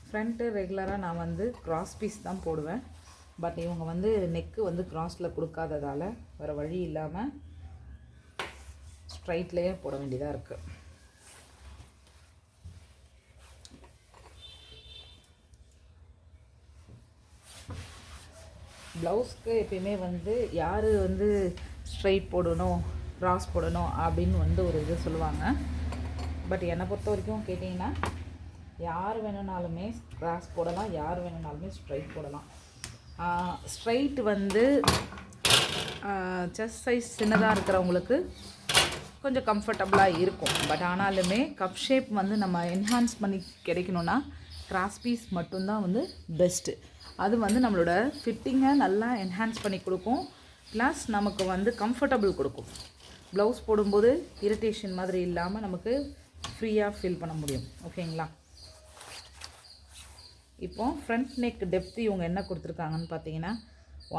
Front ரெகுலராக நான் வந்து கிராஸ் பீஸ் தான் போடுவேன். பட் இவங்க வந்து நெக்கு வந்து கிராஸில் கொடுக்காததால் வேறு வழி இல்லாமல் ஸ்ட்ரைட்லேயே போட வேண்டியதாக இருக்குது. ப்ளவுஸ்க்கு எப்பயுமே வந்து யார் வந்து ஸ்ட்ரைட் போடணும் கிராஸ் போடணும் அப்படின்னு வந்து ஒரு இது சொல்லுவாங்க. பட் என்னை பொறுத்த வரைக்கும் கேட்டிங்கன்னா யார் வேணும்னாலுமே கிராஸ் போடலாம், யார் வேணும்னாலுமே ஸ்ட்ரைட் போடலாம். ஸ்ட்ரைட் வந்து செஸ்ட் சைஸ் சின்னதாக இருக்கிறவங்களுக்கு கொஞ்சம் கம்ஃபர்டபுளாக இருக்கும். பட் ஆனாலுமே கப் ஷேப் வந்து நம்ம என்ஹான்ஸ் பண்ணி கிடைக்கணுன்னா கிராஸ் பீஸ் மட்டும்தான் வந்து பெஸ்ட்டு. அது வந்து நம்மளோட ஃபிட்டிங்கை நல்லா என்ஹான்ஸ் பண்ணி கொடுக்கும். ப்ளஸ் நமக்கு வந்து கம்ஃபர்டபுள் கொடுக்கும். ப்ளவுஸ் போடும்போது இரிட்டேஷன் மாதிரி இல்லாமல் நமக்கு ஃப்ரீயாக ஃபீல் பண்ண முடியும். ஓகேங்களா? இப்போது ஃப்ரண்ட் நெக் டெப்த்து இவங்க என்ன கொடுத்துருக்காங்கன்னு பார்த்தீங்கன்னா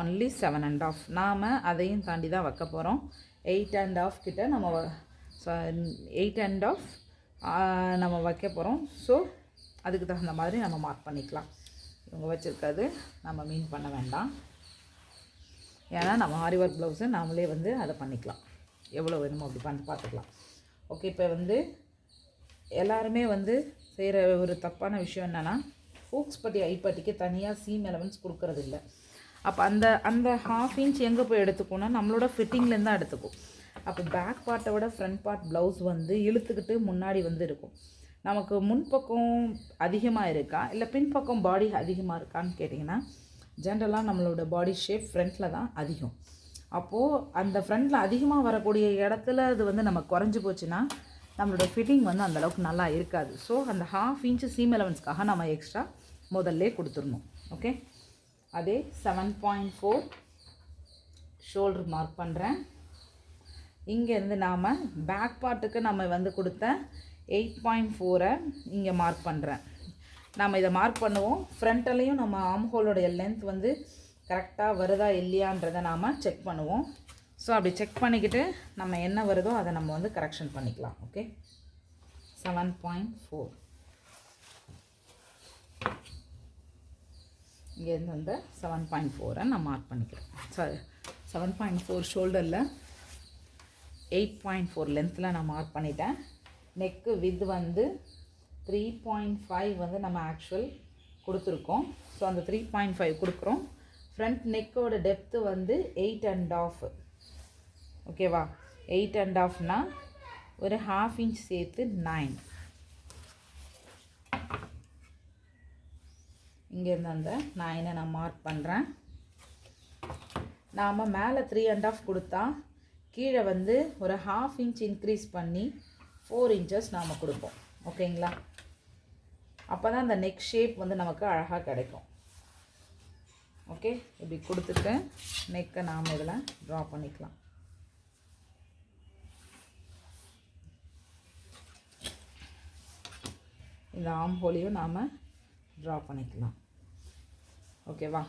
ஒன்லி 7.5. நாம் அதையும் தாண்டி தான் வைக்க போகிறோம். 8.5 கிட்ட நம்ம 8.5 நம்ம வைக்க போகிறோம். ஸோ அதுக்கு தகுந்த மாதிரி நம்ம மார்க் பண்ணிக்கலாம். இவங்க வச்சுருக்கிறது நம்ம மீன் பண்ண வேண்டாம். ஏன்னா நம்ம ஆரி ஒர்க் ப்ளவுஸு நாமளே வந்து அதை பண்ணிக்கலாம். எவ்வளோ வேணுமோ அப்படி பண்ணி பார்த்துக்கலாம். ஓகே, இப்போ வந்து எல்லாருமே வந்து செய்கிற ஒரு தப்பான விஷயம் என்னென்னா ஹூக்ஸ் பட்டி ஐப்பட்டிக்கு தனியாக சீம் எலவன்ஸ் கொடுக்கறது இல்லை. அப்போ அந்த ½ இன்ச் எங்கே போய் எடுத்துக்கோன்னா நம்மளோட ஃபிட்டிங்லேருந்து தான் எடுத்துக்கும். அப்போ பேக் பார்ட்டை விட ஃப்ரண்ட் பார்ட் ப்ளவுஸ் வந்து இழுத்துக்கிட்டு முன்னாடி வந்து இருக்கும். நமக்கு முன்பக்கம் அதிகமாக இருக்கா இல்லை பின்பக்கம் பாடி அதிகமாக இருக்கான்னு கேட்டிங்கன்னா ஜென்ரலாக நம்மளோட பாடி ஷேப் ஃப்ரண்ட்டில் தான் அதிகம். அப்போது அந்த ஃப்ரண்ட்டில் அதிகமாக வரக்கூடிய இடத்துல அது வந்து நம்ம குறைஞ்சி போச்சுன்னா நம்மளோட ஃபிட்டிங் வந்து அந்தளவுக்கு நல்லா இருக்காது. ஸோ அந்த ½ இன்ச் சீம் எலவன்ஸ்க்காக நம்ம எக்ஸ்ட்ரா முதல்ல கொடுத்துடணும். ஓகே, அதே 7.4 ஷோல்டர் மார்க் பண்ணுறேன். இங்கேருந்து நாம் பேக் பார்ட்டுக்கு நம்ம வந்து கொடுத்த 8.4 இங்கே மார்க் பண்ணுறேன். நம்ம இதை மார்க் பண்ணுவோம். ஃப்ரண்ட்லேயும் நம்ம ஆம்ஹோலோடைய லென்த் வந்து கரெக்டாக வருதா இல்லையான்றதை நாம் செக் பண்ணுவோம். ஸோ அப்படி செக் பண்ணிக்கிட்டு நம்ம என்ன வருதோ அதை நம்ம வந்து கரெக்ஷன் பண்ணிக்கலாம். ஓகே, 7.4 இங்கேருந்து வந்து 7.4 நான் மார்க் பண்ணிக்கிறேன். சாரி, 7.4 ஷோல்டரில் 8.4 லென்த்தில் நான் மார்க் பண்ணிட்டேன். நெக்கு வித் வந்து 3.5 வந்து நம்ம ஆக்சுவல் கொடுத்துருக்கோம். ஸோ அந்த 3.5 கொடுக்குறோம். ஃப்ரண்ட் நெக்கோட டெப்த்து வந்து 8.5. ஓகேவா? 8.5னா ஒரு ½ இன்ச் சேர்த்து 9. இங்கேருந்து அந்த 9 நான் மார்க் பண்ணுறேன். நாம் மேலே 3.5 கொடுத்தா கீழே வந்து ஒரு ½ இன்ச் இன்க்ரீஸ் பண்ணி 4 இன்ச்சஸ் நாம் கொடுப்போம். ஓகேங்களா? அப்போ தான் அந்த நெக் ஷேப் வந்து நமக்கு அழகாக கிடைக்கும். ஓகே, இப்படி கொடுத்துட்டு நெக்கை நாம் இதில் ட்ரா பண்ணிக்கலாம். இந்த ஆம் ஹோலையும் நாம் ட்ரா பண்ணிக்கலாம். ஓகேவா?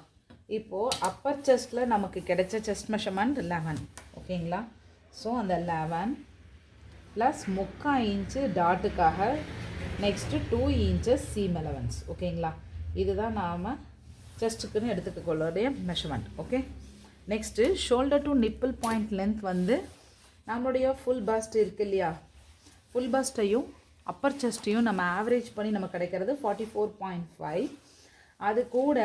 இப்போது அப்பர் செஸ்ட்டில் நமக்கு கிடைச்ச செஸ்ட் மெஷர்மெண்ட் 11. ஓகேங்களா? ஸோ அந்த 11 ப்ளஸ் 3/4 இன்ச்சு டாட்டுக்காக நெக்ஸ்ட்டு 2 இன்ச்சஸ் சீம் எலவன்ஸ். ஓகேங்களா? இதுதான் நாம் செஸ்ட்டுக்குன்னு எடுத்துக்கொள்ளுடைய measurement. Okay, next shoulder to nipple point length வந்து நம்மளுடைய ஃபுல் பஸ்ட் இருக்குது இல்லையா, ஃபுல் பஸ்ட்டையும் அப்பர் செஸ்ட்டையும் நம்ம ஆவரேஜ் பண்ணி நம்ம கிடைக்கிறது 44.5. அது கூட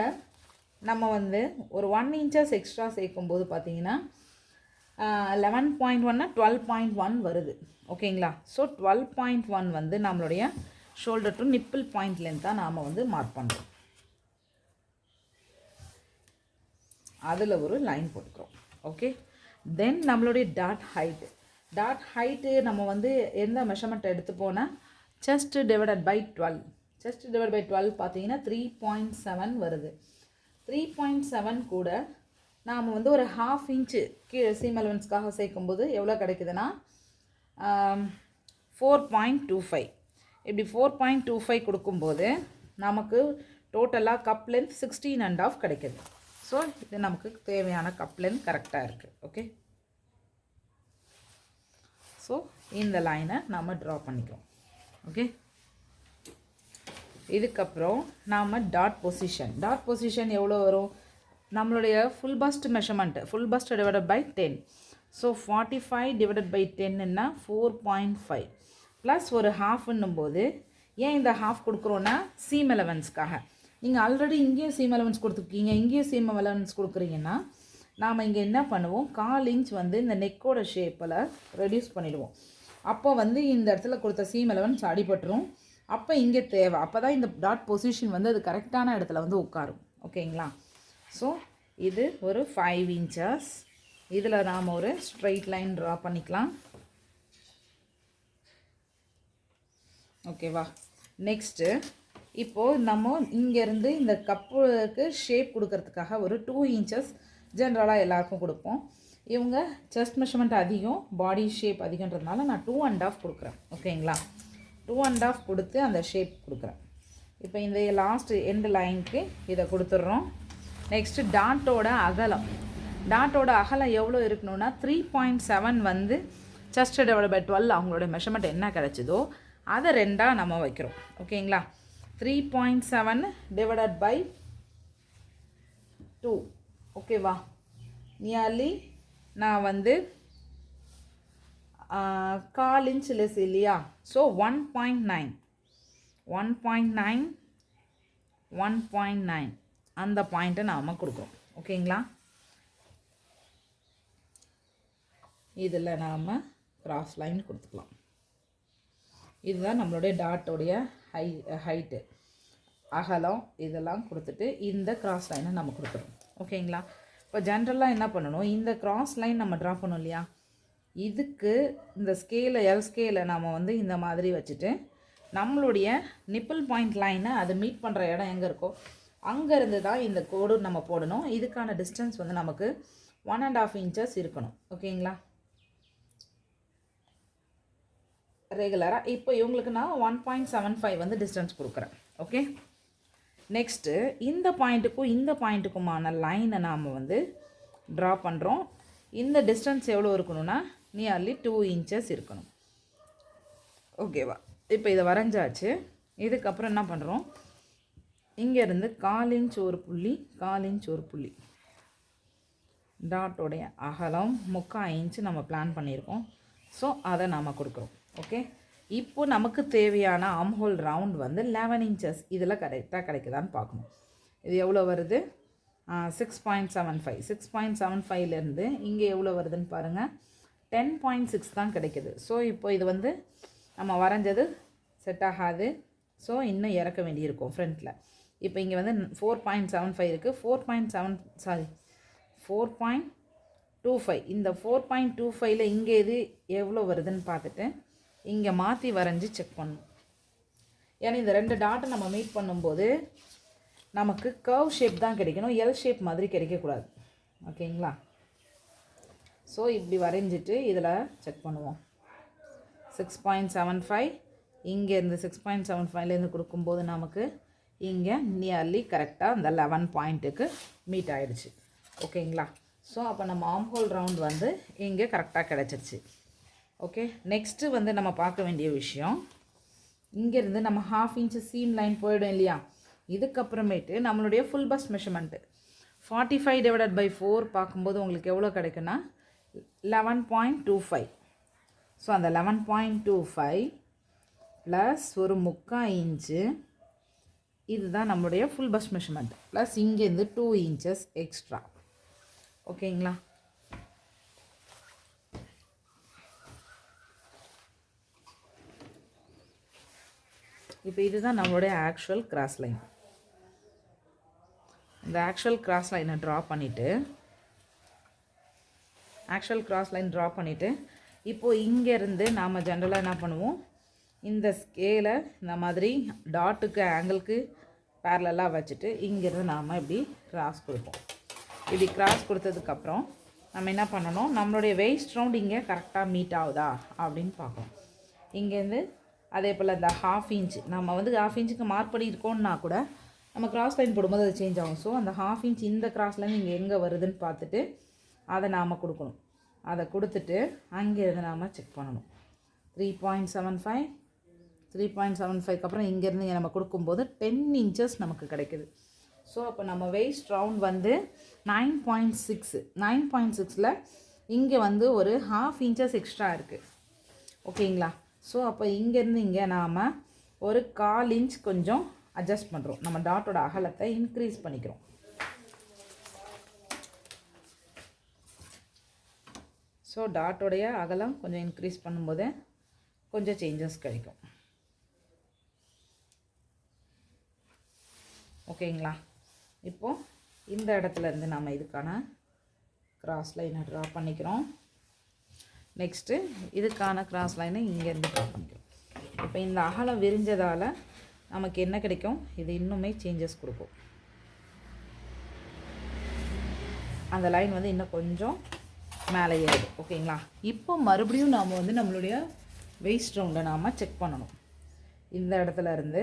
நம்ம வந்து ஒரு 1 இன்ச்சஸ் எக்ஸ்ட்ரா சேர்க்கும்போது பார்த்தீங்கன்னா 11.1 12.1 வருது. ஓகேங்களா? ஸோ 12.1 வந்து நம்மளுடைய ஷோல்டர் டு நிப்பிள் பாயிண்ட் லென்த்தாக நாம் வந்து மார்க் பண்ணுறோம். அதில் ஒரு லைன் போட்டுக்கிறோம். ஓகே, தென் நம்மளுடைய டாட் ஹைட்டு நம்ம வந்து எந்த மெஷர்மெண்ட் எடுத்து போனால் chest divided by 12. Chest divide by 12 பார்த்தீங்கன்னா 3.7 வருது. 3.7 கூட நாம் வந்து ஒரு ½ இன்ச்சு கீழே சீம் எலவன்ஸ்க்காக சேர்க்கும்போது எவ்வளோ கிடைக்குதுன்னா 4.25. இப்படி 4.25 கொடுக்கும்போது நமக்கு டோட்டலாக கப் லென்த் 16.5 கிடைக்குது. ஸோ இது நமக்கு தேவையான கப் லென்த் கரெக்டாக இருக்குது. ஓகே, ஸோ இந்த லைனை நம்ம ட்ரா பண்ணிக்கிறோம். ஓகே, இதுக்கப்புறம் நாம் டாட் பொசிஷன் எவ்வளோ வரும், நம்மளுடைய full bust measurement, full bust divided by 10. So 45 divided by 10ன்னா 4.5 ப்ளஸ் ஒரு ஹாஃப்ன்னும் போது, ஏன் இந்த ஹாஃப் கொடுக்குறோன்னா சீம் அலவன்ஸ்க்காக. நீங்கள் ஆல்ரெடி இங்கேயும் சீம் அலவன்ஸ் கொடுத்துருக்கீங்க, இங்கேயும் சீம் அலவன்ஸ் கொடுக்குறீங்கன்னா நாம் இங்கே என்ன பண்ணுவோம், 1/4 இன்ச் வந்து இந்த நெக்கோட ஷேப்பில் ரெடியூஸ் பண்ணிடுவோம். அப்போ வந்து இந்த இடத்துல கொடுத்த சீம் அலவன்ஸ் அடிபட்டுரும். அப்போ இங்கே தேவை, அப்போ தான் இந்த டாட் பொசிஷன் வந்து அது கரெக்டான இடத்துல வந்து உட்காரும். ஓகேங்களா? ஸோ இது ஒரு 5 inches. இதில் நாம் ஒரு ஸ்ட்ரைட் லைன் ட்ரா பண்ணிக்கலாம். ஓகேவா? நெக்ஸ்ட்டு இப்போது நம்ம இங்கேருந்து இந்த கப்புக்கு ஷேப் கொடுக்கறதுக்காக ஒரு 2 inches ஜென்ரலாக எல்லாருக்கும் கொடுப்போம். இவங்க செஸ்ட் மெஷர்மெண்ட் அதிகம், பாடி ஷேப் அதிகன்றதுனால நான் 2.5 கொடுக்குறேன். ஓகேங்களா? 2.5 கொடுத்து அந்த ஷேப் கொடுக்குறேன். இப்போ இந்த லாஸ்ட் எண்டு லைனுக்கு இதை கொடுத்துட்றோம். நெக்ஸ்ட்டு டாட்டோட அகலம் எவ்வளோ இருக்கணும்னா 3.7 வந்து செஸ்ட் டிவைட் பை 12 அவங்களோட மெஷர்மெண்ட் என்ன கிடச்சிதோ அதை 2ஆக நம்ம வைக்கிறோம். ஓகேங்களா? 3.7 டிவைடட் பை 2. ஓகேவா? நியர்லி நான் வந்து 1/4 inch லெஸ் இல்லையா? ஸோ 1.9 அந்த பாயிண்ட்டை நாம் கொடுக்குறோம். ஓகேங்களா? இதில் நாம் கிராஸ் லைன் கொடுத்துக்கலாம். இதுதான் நம்மளுடைய டாட்டோடைய ஹைட்டு, அகலம் இதெல்லாம் கொடுத்துட்டு இந்த கிராஸ் லைனை நம்ம கொடுக்குறோம். ஓகேங்களா? இப்போ ஜென்ரலாக என்ன பண்ணணும், இந்த கிராஸ் லைன் நம்ம ட்ரா பண்ணோம் இல்லையா, இதுக்கு இந்த எல் ஸ்கேலை நாம் வந்து இந்த மாதிரி வச்சுட்டு நம்மளுடைய நிப்பிள் பாயிண்ட் லைனை அதை மீட் பண்ணுற இடம் எங்கே இருக்கோ அங்கேருந்து தான் இந்த கோடு நம்ம போடணும். இதுக்கான டிஸ்டன்ஸ் வந்து நமக்கு 1.5 inches இருக்கணும். ஓகேங்களா? ரெகுலராக இப்போ இவங்களுக்கு நான் 1.75 வந்து டிஸ்டன்ஸ் கொடுக்குறேன். ஓகே. நெக்ஸ்ட்டு இந்த பாயிண்ட்டுக்குமான லைனை நாம் வந்து ட்ரா பண்ணுறோம். இந்த டிஸ்டன்ஸ் எவ்வளோ இருக்கணும்னா நியர்லி 2 inches இருக்கணும். ஓகேவா? இப்போ இதை வரைஞ்சாச்சு. இதுக்கப்புறம் என்ன பண்ணுறோம், இங்கேருந்து 1/4 inch ஒரு புள்ளி, டாட்டோடைய அகலம் 3/4 inch நம்ம பிளான் பண்ணியிருக்கோம். ஸோ அதை நாம் கொடுக்குறோம். ஓகே. இப்போ நமக்கு தேவையான ஆம்ஹோல் ரவுண்ட் வந்து 11 inches. இதில் கரெக்டாக கிடைக்குதான்னு பார்க்கணும். இது எவ்வளோ வருது, 6.75. 6.75லேருந்து இங்கே எவ்வளோ வருதுன்னு பாருங்கள், 10.6 தான் கிடைக்குது. ஸோ இப்போ இது வந்து நம்ம வரைஞ்சது செட் ஆகாது. ஸோ இன்னும் இறக்க வேண்டியிருக்கும் ஃப்ரண்ட்டில். இப்போ இங்கே வந்து 4.75 இருக்குது. 4.25. இந்த 4.25ல் இங்கே இது எவ்வளோ வருதுன்னு பார்த்துட்டு இங்கே மாற்றி வரைஞ்சி செக் பண்ணணும். ஏன்னா இந்த 2 டாட்டை நம்ம மீட் பண்ணும்போது நமக்கு கர்வ் ஷேப் தான் கிடைக்கணும், எல் ஷேப் மாதிரி கிடைக்கக்கூடாது. ஓகேங்களா? ஸோ இப்படி வரைஞ்சிட்டு இதில் செக் பண்ணுவோம். 6.75 இங்கேருந்து 6.75லேருந்து கொடுக்கும்போது நமக்கு இங்கே நியர்லி கரெக்டாக அந்த 11 பாயிண்ட்டுக்கு மீட் ஆகிடுச்சு. ஓகேங்களா? ஸோ அப்போ நம்ம ஆம்ஹோல் ரவுண்ட் வந்து இங்கே கரெக்டாக கிடச்சிருச்சு. ஓகே. நெக்ஸ்ட்டு வந்து நம்ம பார்க்க வேண்டிய விஷயம், இங்கேருந்து நம்ம 1/2 inch சீம் லைன் போயிடும் இல்லையா, இதுக்கப்புறமேட்டு நம்மளுடைய full bust measurement 45 divided by 4 பார்க்கும்போது உங்களுக்கு எவ்வளோ கிடைக்குன்னா 11.25. ஸோ அந்த 11.25 ப்ளஸ் ஒரு 3/4 inch, இதுதான் நம்மளுடைய ஃபுல் பஸ்ட் மெஷர்மெண்ட். ப்ளஸ் இங்கேருந்து 2 inches எக்ஸ்ட்ரா. ஓகேங்களா? இப்போ இதுதான் நம்மளுடைய ஆக்சுவல் கிராஸ் லைன். இந்த ஆக்சுவல் கிராஸ் லைனை ட்ரா பண்ணிவிட்டு இப்போது இங்கேருந்து நாம் ஜென்ரலாக என்ன பண்ணுவோம், இந்த ஸ்கேலை இந்த மாதிரி டாட்டுக்கு ஆங்கிளுக்கு பேரலாக வச்சுட்டு இங்கேருந்து நாம் இப்படி கிராஸ் கொடுப்போம். இப்படி கிராஸ் கொடுத்ததுக்கப்புறம் நம்ம என்ன பண்ணணும், நம்மளுடைய வெயிஸ்ட் ரவுண்ட் இங்கே கரெக்டாக மீட் ஆகுதா அப்படின்னு பார்க்கணும். இங்கேருந்து அதே போல் இந்த 1/2 inch நம்ம வந்து 1/2 inchக்கு மார்க் பண்ணியிருக்கோம்னா கூட நம்ம கிராஸ் லைன் போடும்போது அது சேஞ்ச் ஆகும். ஸோ அந்த 1/2 inch இந்த கிராஸ் லைன் இங்கே எங்கே வருதுன்னு பார்த்துட்டு அதை நாம் கொடுக்கணும். அதை கொடுத்துட்டு அங்கேருந்து நாம் செக் பண்ணணும். 3.75 3.75 அப்புறம் இங்கேருந்து நம்ம கொடுக்கும்போது 10 இன்ச்சஸ் நமக்கு கிடைக்குது. ஸோ அப்போ நம்ம வெயிஸ்ட் ரவுண்ட் வந்து 9.6. 9.6ல் இங்கே வந்து ஒரு 1/2 இன்ச்சஸ் எக்ஸ்ட்ரா இருக்குது. ஓகேங்களா? ஸோ அப்போ இங்கேருந்து இங்கே நாம் ஒரு 1/4 இன்ச் கொஞ்சம் அட்ஜஸ்ட் பண்ணுறோம். நம்ம டாட்டோட அகலத்தை இன்க்ரீஸ் பண்ணிக்கிறோம். ஸோ டாட்டோடைய அகலம் கொஞ்சம் இன்க்ரீஸ் பண்ணும்போது கொஞ்சம் சேஞ்சஸ் கிடைக்கும். ஓகேங்களா? இப்போது இந்த இடத்துலேருந்து நம்ம இதுக்கான கிராஸ் லைனை ட்ரா பண்ணிக்கிறோம். நெக்ஸ்ட்டு இதுக்கான கிராஸ் லைனை இங்கேருந்து ட்ரா பண்ணிக்கிறோம். இப்போ இந்த அகலம் விரிஞ்சதால் நமக்கு என்ன கிடைக்கும்? இது இன்னுமே சேஞ்சஸ் கொடுக்கும். அந்த லைன் வந்து இன்னும் கொஞ்சம் மேலே ஏறுது. ஓகேங்களா? இப்போ மறுபடியும் நாம் வந்து நம்மளுடைய வெயிஸ்ட் ரவுண்டை நாம் செக் பண்ணணும். இந்த இடத்துல இருந்து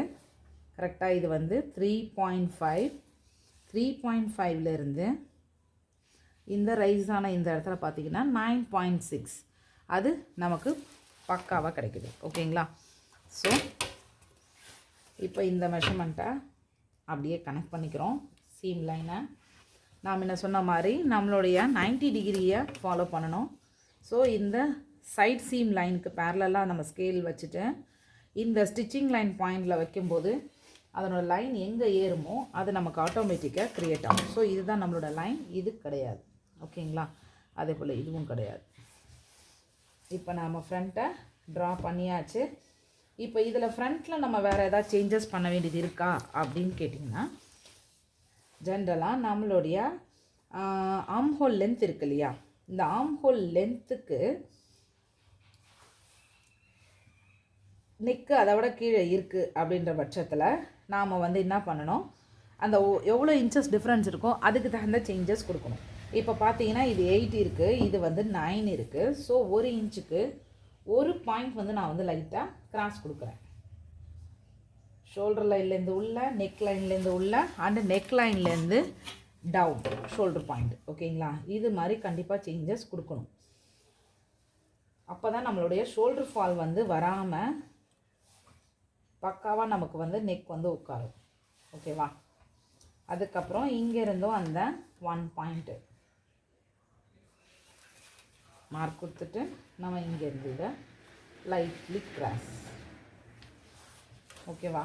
கரெக்டாக இது வந்து 3.5. 3.5லேருந்து இந்த ரைஸான இந்த இடத்துல பார்த்திங்கன்னா 9.6 அது நமக்கு பக்காவாக கிடைக்குது. ஓகேங்களா? ஸோ இப்போ இந்த மெஷர்மெண்ட்டை அப்படியே கனெக்ட் பண்ணிக்கிறோம். சீம் லைனை நாம் என்ன சொன்ன மாதிரி நம்மளுடைய 90 டிகிரியை ஃபாலோ பண்ணணும். ஸோ இந்த சைட் சீம் லைனுக்கு பேரலாக நம்ம ஸ்கேல் வச்சுட்டு இந்த ஸ்டிச்சிங் லைன் பாயிண்டில் வைக்கும்போது அதனோட லைன் எங்கே ஏறுமோ அது நமக்கு ஆட்டோமேட்டிக்காக க்ரியேட் ஆகும். ஸோ இதுதான் நம்மளோட லைன், இது கிடையாது. ஓகேங்களா? அதே போல் இதுவும் கிடையாது. இப்போ நாம் ஃப்ரண்ட்டை ட்ரா பண்ணியாச்சு. இப்போ இதில் ஃப்ரண்ட்டில் நம்ம வேறு ஏதாவது சேஞ்சஸ் பண்ண வேண்டியது இருக்கா அப்படின்னு கேட்டிங்கன்னா, ஜென்ரலாக நம்மளுடைய ஆர்ம் ஹோல் லென்த் இருக்கு இல்லையா, இந்த ஆர்ம் ஹோல் லென்த்துக்கு நெக்கு அதை விட கீழே இருக்குது அப்படின்ற பட்சத்தில் நாம் வந்து என்ன பண்ணணும், அந்த எவ்வளோ இன்ச்சஸ் டிஃப்ரென்ஸ் இருக்கோ அதுக்கு தகுந்த சேஞ்சஸ் கொடுக்கணும். இப்போ பார்த்தீங்கன்னா இது 8 இருக்குது, இது வந்து 9 இருக்குது. ஸோ 1 இன்ச்சுக்கு ஒரு பாயிண்ட் வந்து நான் வந்து லைட்டாக கிராஸ் கொடுக்குறேன். ஷோல்டர் லைன்லேருந்து உள்ள, நெக் லைன்லேருந்து உள்ள அண்டு நெக் லைன்லேருந்து டவுன் ஷோல்டர் பாயிண்ட். ஓகேங்களா? இது மாதிரி கண்டிப்பாக சேஞ்சஸ் கொடுக்கணும். அப்போ தான் நம்மளுடைய ஷோல்டர் ஃபால் வந்து வராமல் பக்காவாக நமக்கு வந்து நெக் வந்து உட்காரும். ஓகேவா? அதுக்கப்புறம் இங்கேருந்தும் அந்த 1 பாயிண்ட்டு மார்க் கொடுத்துட்டு நம்ம இங்கேருந்து இதை லைட்லி கிராஸ். ஓகேவா?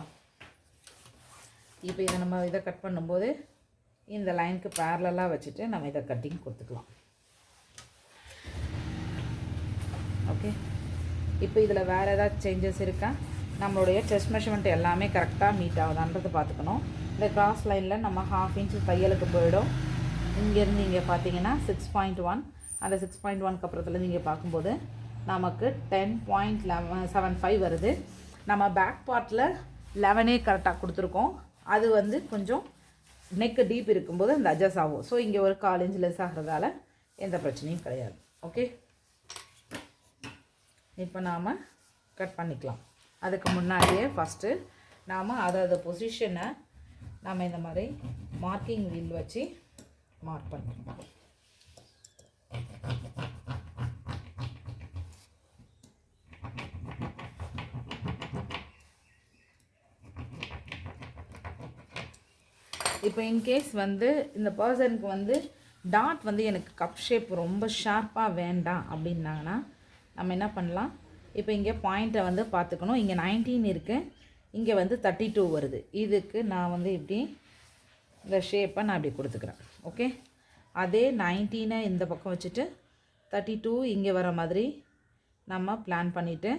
இப்போ இதை நம்ம இதை கட் பண்ணும்போது இந்த லைனுக்கு பேரலாக வச்சுட்டு நம்ம இதை கட்டிங் கொடுத்துக்கலாம். ஓகே. இப்போ இதில் வேறு ஏதாவது சேஞ்சஸ் இருக்கா? நம்மளுடைய செஸ்ட் மெஷர்மெண்ட் எல்லாமே கரெக்டாக மீட் ஆகுதான்றது பார்த்துக்கணும். இந்த கிராஸ் லைனில் நம்ம 1/2 இன்ச்சு தையலுக்கு போயிடும். இங்கேருந்து இங்கே பார்த்தீங்கன்னா 6.1, அந்த 6.1க்கு அப்புறத்துலேருந்து இங்கே பார்க்கும்போது நமக்கு 10.75 வருது. நம்ம பேக் பார்ட்டில் 11 கரெக்டாக கொடுத்துருக்கோம். அது வந்து கொஞ்சம் நெக்கு டீப் இருக்கும்போது அந்த அட்ஜஸ்ட் ஆகும். ஸோ இங்கே ஒரு 1/4 இன்ச் லெஸ் ஆகிறதால எந்த பிரச்சனையும் கிடையாது. ஓகே. இப்போ நாம் கட் பண்ணிக்கலாம். அதுக்கு முன்னாடியே ஃபஸ்ட்டு நாம் அதாவது பொசிஷனை நாம் இந்த மாதிரி மார்க்கிங் வீல் வச்சு மார்க் பண்ணிக்கலாம். இப்போ இன்கேஸ் வந்து இந்த பர்சனுக்கு வந்து டாட் வந்து எனக்கு கப் ஷேப் ரொம்ப ஷார்ப்பாக வேண்டாம் அப்படின்னாங்கன்னா நம்ம என்ன பண்ணலாம், இப்போ இங்கே பாயிண்ட்டை வந்து பார்த்துக்கணும். இங்கே 19 இருக்குது, இங்கே வந்து 32 வருது. இதுக்கு நான் வந்து இப்படி இந்த ஷேப்பை நான் இப்படி கொடுத்துக்கிறேன். ஓகே. அதே 19 இந்த பக்கம் வச்சுட்டு 32 இங்கே வர மாதிரி நம்ம பிளான் பண்ணிவிட்டு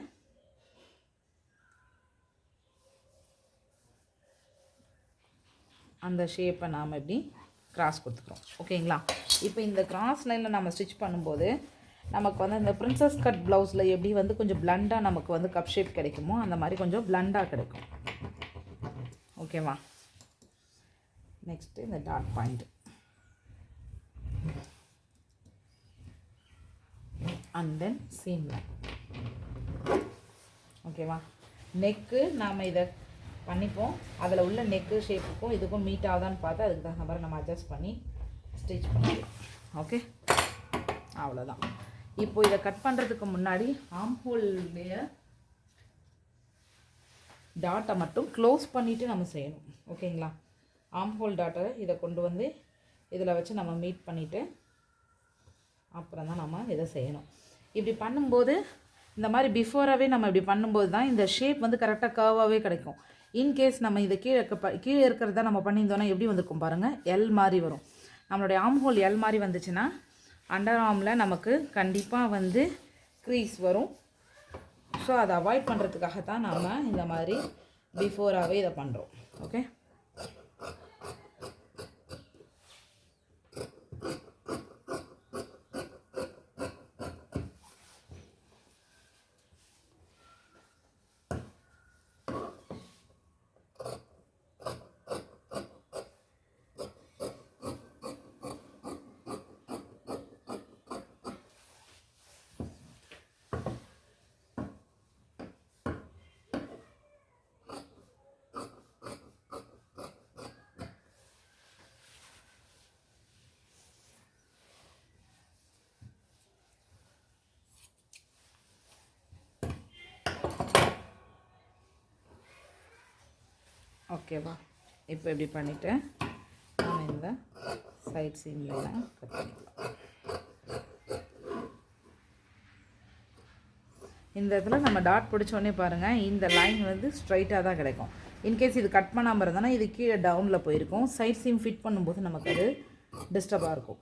அந்த ஷேப்பை நாம் இப்படி கிராஸ் கொடுத்துக்கிறோம். ஓகேங்களா? இப்போ இந்த கிராஸ் லைனில் நம்ம ஸ்டிச் பண்ணும்போது நமக்கு வந்து இந்த பிரின்சஸ் கட் ப்ளவுஸில் எப்படி வந்து கொஞ்சம் பிளண்டாக நமக்கு வந்து கப் ஷேப் கிடைக்குமோ அந்த மாதிரி கொஞ்சம் பிளண்டாக கிடைக்கும். ஓகேவா? நெக்ஸ்ட்டு இந்த dot point and then seam line. ஓகேவா? நெக்கு நாம் இதை பண்ணிப்போம். அதில் உள்ள நெக்கு ஷேப்புக்கும் இதுக்கும் மீட் ஆகுதான்னு பார்த்து அதுக்கு தகுந்த மாதிரி நம்ம அட்ஜஸ்ட் பண்ணி ஸ்டிச் பண்ணிக்கலாம். ஓகே, அவ்வளோதான். இப்போ இதை கட் பண்ணுறதுக்கு முன்னாடி ஆம் ஹோல்லைய டாட்டை மட்டும் க்ளோஸ் பண்ணிவிட்டு நம்ம செய்யணும். ஓகேங்களா? ஆர்ம் ஹோல் டாட்டை இதை கொண்டு வந்து இதில் வச்சு நம்ம மீட் பண்ணிவிட்டு அப்புறம் தான் நம்ம இதை செய்யணும். இப்படி பண்ணும்போது இந்த மாதிரி பிஃபோராகவே நம்ம இப்படி பண்ணும்போது தான் இந்த ஷேப் வந்து கரெக்டாக கர்வாகவே கிடைக்கும். இன்கேஸ் நம்ம இதை கீழே இருக்கிறத நம்ம பண்ணியிருந்தோன்னா எப்படி வந்திருக்கும் பாருங்கள், எல் மாதிரி வரும். நம்மளுடைய ஆர்ம் ஹோல் எல் மாதிரி வந்துச்சுன்னா அண்டர் ஆர்மில் நமக்கு கண்டிப்பாக வந்து க்ரீஸ் வரும். ஸோ அதை அவாய்ட் பண்ணுறதுக்காக தான் நாம் இந்த மாதிரி பிஃபோராகவே இதை பண்ணுறோம். ஓகே, ஓகேவா? இப்போ இப்படி பண்ணிவிட்டு நம்ம இந்த சைட் சீம்லாம் கட் பண்ணிக்கலாம். இந்த இடத்துல நம்ம டாட் பிடிச்சோடனே பாருங்கள், இந்த லைன் வந்து ஸ்ட்ரைட்டாக தான் கிடைக்கும். இன்கேஸ் இது கட் பண்ணாமல் இருந்தோன்னா இது கீழே டவுனில் போயிருக்கும். சைட் சீம் ஃபிட் பண்ணும்போது நமக்கு அது டிஸ்டர்பாக இருக்கும்.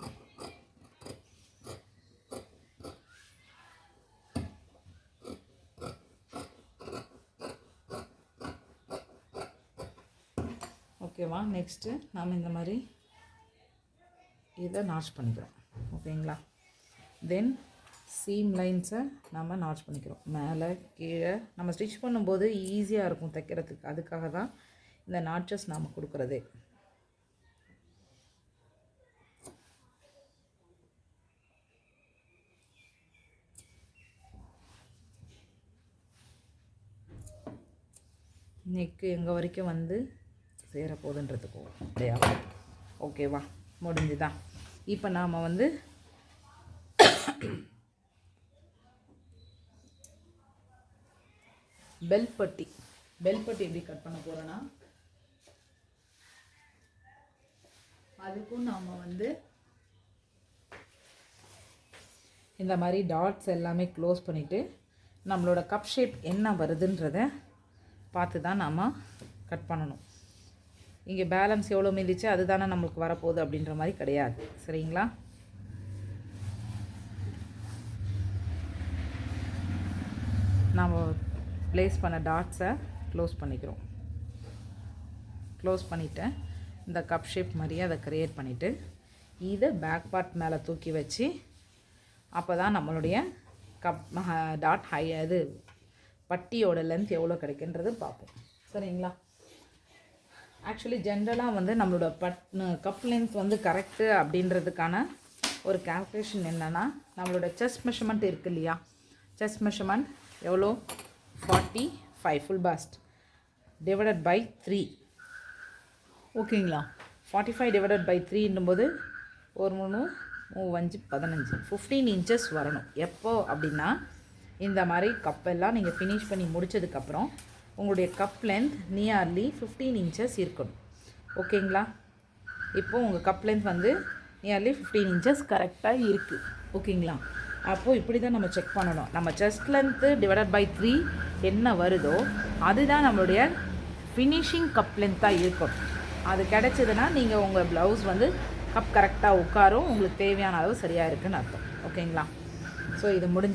ஓகேவா? நெக்ஸ்ட்டு நாம் இந்த மாதிரி இதை நாட்ச் பண்ணிக்கிறோம். ஓகேங்களா? தென் சீம் லைன்ஸை நம்ம நாட்ச் பண்ணிக்கிறோம். மேலே கீழே நம்ம ஸ்டிச் பண்ணும்போது ஈஸியாக இருக்கும் தைக்கிறதுக்கு. அதுக்காக தான் இந்த நாட்சஸ் நாம் கொடுக்குறதே. நெக்கு எங்கே வரைக்கும் வந்து சேரப்போகுதுன்றதுக்கும் இல்லையா? ஓகேவா? முடிஞ்சுதான். இப்போ நாம் வந்து பெல் பட்டி எப்படி கட் பண்ண போகிறோன்னா அதுக்கும் நாம் வந்து இந்த மாதிரி டாட்ஸ் எல்லாமே க்ளோஸ் பண்ணிவிட்டு நம்மளோட கப் ஷேப் என்ன வருதுன்றதை பார்த்து தான் நாம் கட் பண்ணணும். இங்கே பேலன்ஸ் எவ்வளோ மீதிச்சு அதுதானே நம்மளுக்கு வரப்போகுது அப்படின்ற மாதிரி கிடையாது. சரிங்களா? நாம் ப்ளேஸ் பண்ண டாட்ஸை க்ளோஸ் பண்ணிக்கிறோம். க்ளோஸ் பண்ணிவிட்டு இந்த கப் ஷேப் மாதிரியே அதை க்ரியேட் பண்ணிவிட்டு இதை பேக் பார்ட் மேலே தூக்கி வச்சு அப்போ தான் நம்மளுடைய டாட் இது பட்டியோட லென்த் எவ்வளோ கிடைக்குன்றது பார்ப்போம். சரிங்களா? ஆக்சுவலி ஜென்ரலாக வந்து நம்மளோட கப் லென்த் வந்து கரெக்டு அப்படின்றதுக்கான ஒரு கால்குலேஷன் என்னென்னா, நம்மளோட செஸ்ட் மெஷர்மெண்ட் இருக்குது இல்லையா? செஸ்ட் மெஷர்மெண்ட் எவ்வளோ? 45 ஃபுல் பாஸ்ட் டிவைடட் பை 3. ஓகேங்களா? 45 டிவைடட் பை 3 ஒரு 3 5 15 15 இன்ச்சஸ் வரணும். எப்போ அப்படின்னா இந்த மாதிரி கப்பெல்லாம் நீங்கள் ஃபினிஷ் பண்ணி முடித்ததுக்கப்புறம் உங்களுடைய கப் லென்த் நியர்லி 15 இன்ச்சஸ் இருக்கணும். ஓகேங்களா? இப்போது உங்கள் கப் லென்த் வந்து நியர்லி 15 இன்ச்சஸ் கரெக்டாக இருக்குது. ஓகேங்களா? அப்போது இப்படி தான் நம்ம செக் பண்ணணும். நம்ம செஸ்ட் லென்த்து டிவைடட் பை 3 என்ன வருதோ அதுதான் நம்மளுடைய ஃபினிஷிங் கப் லென்த்தாக இருக்கணும். அது கிடச்சிதுன்னா நீங்கள் உங்கள் ப்ளவுஸ் வந்து கப் கரெக்டாக உட்காரும், உங்களுக்கு தேவையான அளவு சரியாக இருக்குதுன்னு அர்த்தம். ஓகேங்களா? ஸோ இது முடிஞ்சு